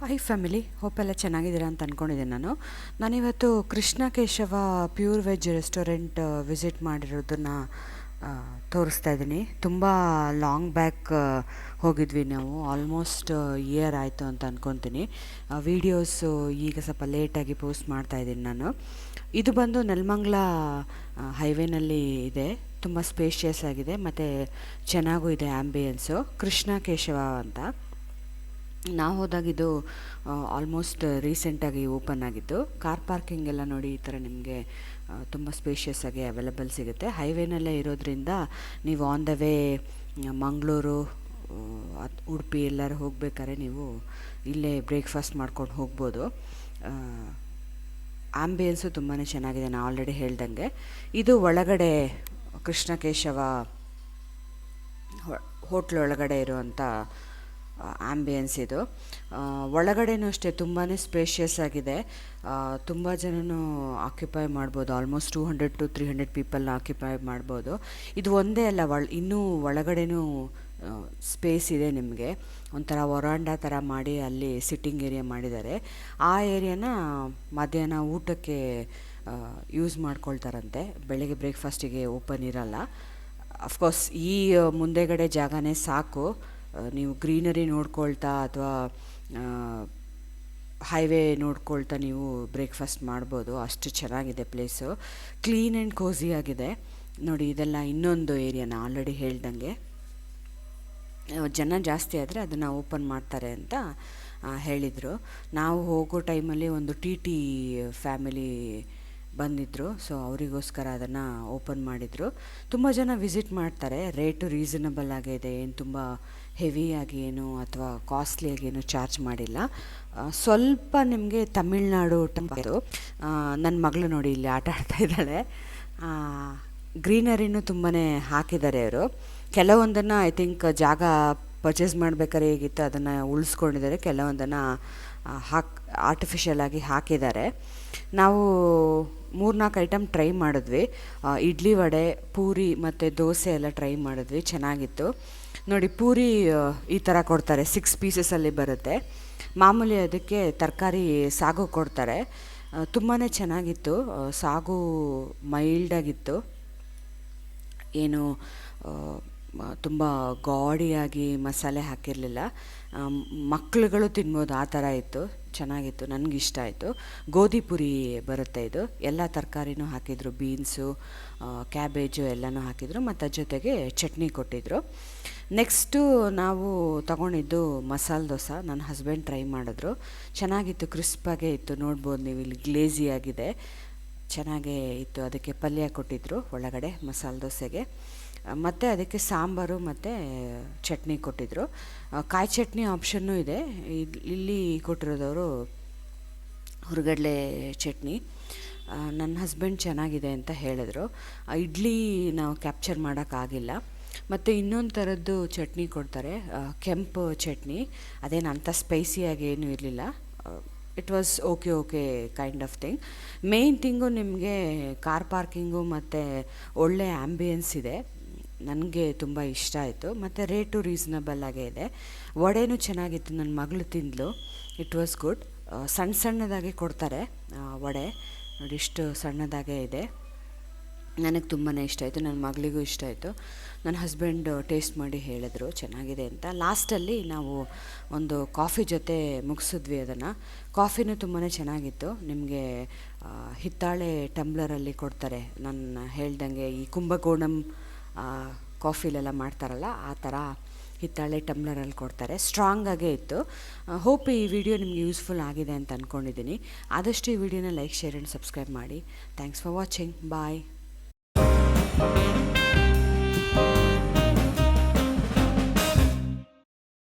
Hi family, hope ಎಲ್ಲ ಚೆನ್ನಾಗಿದ್ದೀರಾ ಅಂತ ಅಂದ್ಕೊಂಡಿದ್ದೀನಿ. ನಾನಿವತ್ತು Krishna Keshava pure veg restaurant visit ಮಾಡಿರೋದನ್ನು ತೋರಿಸ್ತಾ ಇದ್ದೀನಿ. ತುಂಬ ಲಾಂಗ್ ಬ್ಯಾಕ್ ಹೋಗಿದ್ವಿ ನಾವು, ಆಲ್ಮೋಸ್ಟ್ ಇಯರ್ ಆಯಿತು ಅಂತ ಅಂದ್ಕೊತೀನಿ. ವೀಡಿಯೋಸು ಈಗ ಸ್ವಲ್ಪ ಲೇಟಾಗಿ ಪೋಸ್ಟ್ ಮಾಡ್ತಾಯಿದ್ದೀನಿ ನಾನು. ಇದು ಬಂದು ನೆಲಮಂಗಲ ಹೈವೇನಲ್ಲಿ ಇದೆ. ತುಂಬ ಸ್ಪೇಷಿಯಸ್ ಆಗಿದೆ ಮತ್ತು ಚೆನ್ನಾಗೂ ಇದೆ ಆ್ಯಂಬಿಯನ್ಸು. ಕೃಷ್ಣ ಕೇಶವ ಅಂತ ನಾವು ಹೋದಾಗಿದ್ದು ಆಲ್ಮೋಸ್ಟ್ ರೀಸೆಂಟಾಗಿ ಓಪನ್ ಆಗಿದ್ದು. ಕಾರ್ ಪಾರ್ಕಿಂಗ್ ಎಲ್ಲ ನೋಡಿ, ಈ ಥರ ನಿಮಗೆ ತುಂಬ ಸ್ಪೇಷಿಯಸ್ ಆಗಿ ಅವೈಲಬಲ್ ಸಿಗುತ್ತೆ. ಹೈವೇನಲ್ಲೇ ಇರೋದ್ರಿಂದ ನೀವು on the way Mangaluru, Udupi ಎಲ್ಲರೂ ಹೋಗ್ಬೇಕಾದ್ರೆ ನೀವು ಇಲ್ಲೇ ಬ್ರೇಕ್ಫಾಸ್ಟ್ ಮಾಡ್ಕೊಂಡು ಹೋಗ್ಬೋದು. ಆ್ಯಂಬಿಯನ್ಸು ತುಂಬಾ ಚೆನ್ನಾಗಿದೆ, ನಾನು ಆಲ್ರೆಡಿ ಹೇಳ್ದಂಗೆ. ಇದು ಒಳಗಡೆ ಕೃಷ್ಣ ಕೇಶವ ಹೋಟ್ಲ್ ಒಳಗಡೆ ಇರುವಂಥ ಆ್ಯಂಬಿಯನ್ಸ್ ಇದು. ಒಳಗಡೆನೂ ಅಷ್ಟೇ ತುಂಬಾ ಸ್ಪೇಷಿಯಸ್ ಆಗಿದೆ. ತುಂಬ ಜನನು ಆಕ್ಯುಪೈ ಮಾಡ್ಬೋದು. ಆಲ್ಮೋಸ್ಟ್ 200 to 300 ಪೀಪಲ್ನ ಆಕ್ಯುಪೈ ಮಾಡ್ಬೋದು. ಇದು ಒಂದೇ ಅಲ್ಲ, ಇನ್ನೂ ಒಳಗಡೆನೂ ಸ್ಪೇಸ್ ಇದೆ ನಿಮಗೆ. ಒಂಥರ ವರಾಂಡ ಥರ ಮಾಡಿ ಅಲ್ಲಿ ಸಿಟ್ಟಿಂಗ್ ಏರಿಯಾ ಮಾಡಿದ್ದಾರೆ. ಆ ಏರಿಯಾನ ಮಧ್ಯಾಹ್ನ ಊಟಕ್ಕೆ ಯೂಸ್ ಮಾಡ್ಕೊಳ್ತಾರಂತೆ. ಬೆಳಗ್ಗೆ ಬ್ರೇಕ್ಫಾಸ್ಟಿಗೆ ಓಪನ್ ಇರಲ್ಲ. ಅಫ್ಕೋರ್ಸ್ ಈ ಮುಂದೆಗಡೆ ಜಾಗನೇ ಸಾಕು, ನೀವು ಗ್ರೀನರಿ ನೋಡ್ಕೊಳ್ತಾ ಅಥವಾ ಹೈವೇ ನೋಡ್ಕೊಳ್ತಾ ನೀವು ಬ್ರೇಕ್ಫಾಸ್ಟ್ ಮಾಡ್ಬೋದು. ಅಷ್ಟು ಚೆನ್ನಾಗಿದೆ ಪ್ಲೇಸು. ಕ್ಲೀನ್ ಆ್ಯಂಡ್ ಕೋಝಿ ಆಗಿದೆ ನೋಡಿ. ಇದೆಲ್ಲ ಇನ್ನೊಂದು ಏರಿಯಾನ ಆಲ್ರೆಡಿ ಹೇಳ್ದಂಗೆ. ಜನ ಜಾಸ್ತಿ ಆದರೆ ಅದನ್ನು ಓಪನ್ ಮಾಡ್ತಾರೆ ಅಂತ ಹೇಳಿದರು. ನಾವು ಹೋಗೋ ಟೈಮಲ್ಲಿ ಒಂದು ಟಿ ಫ್ಯಾಮಿಲಿ ಬಂದಿದ್ದರು. ಸೊ ಅವರಿಗೋಸ್ಕರ ಅದನ್ನು ಓಪನ್ ಮಾಡಿದರು. ತುಂಬ ಜನ ವಿಸಿಟ್ ಮಾಡ್ತಾರೆ. ರೇಟು ರೀಸನಬಲ್ ಆಗಿದೆ, ಏನು ತುಂಬ ಹೆವಿಯಾಗಿ ಏನು ಅಥವಾ ಕಾಸ್ಟ್ಲಿಯಾಗಿ ಏನು ಚಾರ್ಜ್ ಮಾಡಿಲ್ಲ. ಸ್ವಲ್ಪ ನಿಮಗೆ ತಮಿಳ್ನಾಡು ಟೆಂಪಲು. ನನ್ನ ಮಗಳು ನೋಡಿ ಇಲ್ಲಿ ಆಟ ಆಡ್ತಾ ಇದ್ದಾಳೆ. ಗ್ರೀನರಿನೂ ತುಂಬಾ ಹಾಕಿದ್ದಾರೆ ಅವರು. ಕೆಲವೊಂದನ್ನು ಐ ಥಿಂಕ್ ಜಾಗ ಪರ್ಚೇಸ್ ಮಾಡಬೇಕಾದ್ರೆ ಹೇಗಿತ್ತು ಅದನ್ನು ಉಳಿಸ್ಕೊಂಡಿದ್ದಾರೆ, ಕೆಲವೊಂದನ್ನು ಆರ್ಟಿಫಿಷಿಯಲ್ ಆಗಿ ಹಾಕಿದ್ದಾರೆ. ನಾವು 3-4 ಐಟಮ್ ಟ್ರೈ ಮಾಡಿದ್ವಿ. ಇಡ್ಲಿ, ವಡೆ, ಪೂರಿ ಮತ್ತು ದೋಸೆ ಎಲ್ಲ ಟ್ರೈ ಮಾಡಿದ್ವಿ. ಚೆನ್ನಾಗಿತ್ತು ನೋಡಿ. ಪೂರಿ ಈ ಥರ ಕೊಡ್ತಾರೆ, 6 ಪೀಸಸಲ್ಲಿ ಬರುತ್ತೆ. ಮಾಮೂಲಿ ಅದಕ್ಕೆ ತರಕಾರಿ ಸಾಗು ಕೊಡ್ತಾರೆ. ತುಂಬಾ ಚೆನ್ನಾಗಿತ್ತು. ಸಾಗು ಮೈಲ್ಡಾಗಿತ್ತು, ಏನು ತುಂಬ ಗಾಡಿಯಾಗಿ ಮಸಾಲೆ ಹಾಕಿರಲಿಲ್ಲ. ಮಕ್ಕಳುಗಳು ತಿನ್ಬೋದು ಆ ಥರ ಇತ್ತು. ಚೆನ್ನಾಗಿತ್ತು, ನನಗಿಷ್ಟ ಆಯಿತು. ಗೋಧಿ ಪುರಿ ಬರುತ್ತೆ ಇದು. ಎಲ್ಲ ತರಕಾರಿನೂ ಹಾಕಿದರು, ಬೀನ್ಸು, ಕ್ಯಾಬೇಜು ಎಲ್ಲನೂ ಹಾಕಿದರು ಮತ್ತು ಜೊತೆಗೆ ಚಟ್ನಿ ಕೊಟ್ಟಿದ್ದರು. ನೆಕ್ಸ್ಟು ನಾವು ತಗೊಂಡಿದ್ದು ಮಸಾಲೆ ದೋಸೆ. ನನ್ನ ಹಸ್ಬೆಂಡ್ ಟ್ರೈ ಮಾಡಿದ್ರು. ಚೆನ್ನಾಗಿತ್ತು, ಕ್ರಿಸ್ಪಾಗೇ ಇತ್ತು. ನೋಡ್ಬೋದು ನೀವು, ಇಲ್ಲಿ ಗ್ಲೇಝಿ ಆಗಿದೆ, ಚೆನ್ನಾಗೇ ಇತ್ತು. ಅದಕ್ಕೆ ಪಲ್ಯ ಕೊಟ್ಟಿದ್ದರು ಒಳಗಡೆ ಮಸಾಲೆ ದೋಸೆಗೆ, ಮತ್ತು ಅದಕ್ಕೆ ಸಾಂಬಾರು ಮತ್ತು ಚಟ್ನಿ ಕೊಟ್ಟಿದ್ದರು. ಕಾಯಿ ಚಟ್ನಿ ಆಪ್ಷನ್ನೂ ಇದೆ. ಇಲ್ಲಿ ಕೊಟ್ಟಿರೋದವರು ಹುರ್ಗಡ್ಲೆ ಚಟ್ನಿ. ನನ್ನ ಹಸ್ಬೆಂಡ್ ಚೆನ್ನಾಗಿದೆ ಅಂತ ಹೇಳಿದ್ರು. ಇಡ್ಲಿ ನಾವು ಕ್ಯಾಪ್ಚರ್ ಮಾಡೋಕ್ಕಾಗಿಲ್ಲ. ಮತ್ತು ಇನ್ನೊಂದು ಥರದ್ದು ಚಟ್ನಿ ಕೊಡ್ತಾರೆ, ಕೆಂಪು ಚಟ್ನಿ. ಅದೇನು ಅಂಥ ಸ್ಪೈಸಿಯಾಗಿ ಏನೂ ಇರಲಿಲ್ಲ. It was okay kind of thing. Main thing ನಿಮಗೆ ಕಾರ್ ಪಾರ್ಕಿಂಗು ಮತ್ತು ಒಳ್ಳೆ ಆ್ಯಂಬಿಯನ್ಸ್ ಇದೆ. ನನಗೆ ತುಂಬ ಇಷ್ಟ ಆಯಿತು. ಮತ್ತು ರೇಟು ರೀಸನಬಲ್ ಆಗೇ ಇದೆ. ವಡೆನೂ ಚೆನ್ನಾಗಿತ್ತು, ನನ್ನ ಮಗಳು ತಿಂದಳು. It was good. ಸಣ್ಣದಾಗೆ ಕೊಡ್ತಾರೆ ವಡೆ ನೋಡಿ, ಇಷ್ಟು ಸಣ್ಣದಾಗೇ ಇದೆ. ನನಗೆ ತುಂಬಾ ಇಷ್ಟ ಆಯಿತು, ನನ್ನ ಮಗಳಿಗೂ ಇಷ್ಟ ಆಯಿತು. ನನ್ನ ಹಸ್ಬೆಂಡ್ ಟೇಸ್ಟ್ ಮಾಡಿ ಹೇಳಿದ್ರು ಚೆನ್ನಾಗಿದೆ ಅಂತ. ಲಾಸ್ಟಲ್ಲಿ ನಾವು ಒಂದು ಕಾಫಿ ಜೊತೆ ಮುಗಿಸಿದ್ವಿ ಅದನ್ನು. ಕಾಫಿನೂ ತುಂಬಾ ಚೆನ್ನಾಗಿತ್ತು. ನಿಮಗೆ ಹಿತ್ತಾಳೆ ಟಂಬ್ಲರಲ್ಲಿ ಕೊಡ್ತಾರೆ. ನಾನು ಹೇಳ್ದಂಗೆ ಈ ಕುಂಭಕೋಣಂ ಕಾಫಿಲೆಲ್ಲ ಮಾಡ್ತಾರಲ್ಲ ಆ ಥರ ಹಿತ್ತಾಳೆ ಟಂಬ್ಲರಲ್ಲಿ ಕೊಡ್ತಾರೆ. ಸ್ಟ್ರಾಂಗಾಗೇ ಇತ್ತು. ಹೋಪ್ ಈ ವಿಡಿಯೋ ನಿಮ್ಗೆ ಯೂಸ್ಫುಲ್ ಆಗಿದೆ ಅಂತ ಅಂದ್ಕೊಂಡಿದ್ದೀನಿ. ಆದಷ್ಟು ಈ ವಿಡಿಯೋನ ಲೈಕ್, ಶೇರ್ ಆ್ಯಂಡ್ ಸಬ್ಸ್ಕ್ರೈಬ್ ಮಾಡಿ. Thanks for watching. ಬಾಯ್.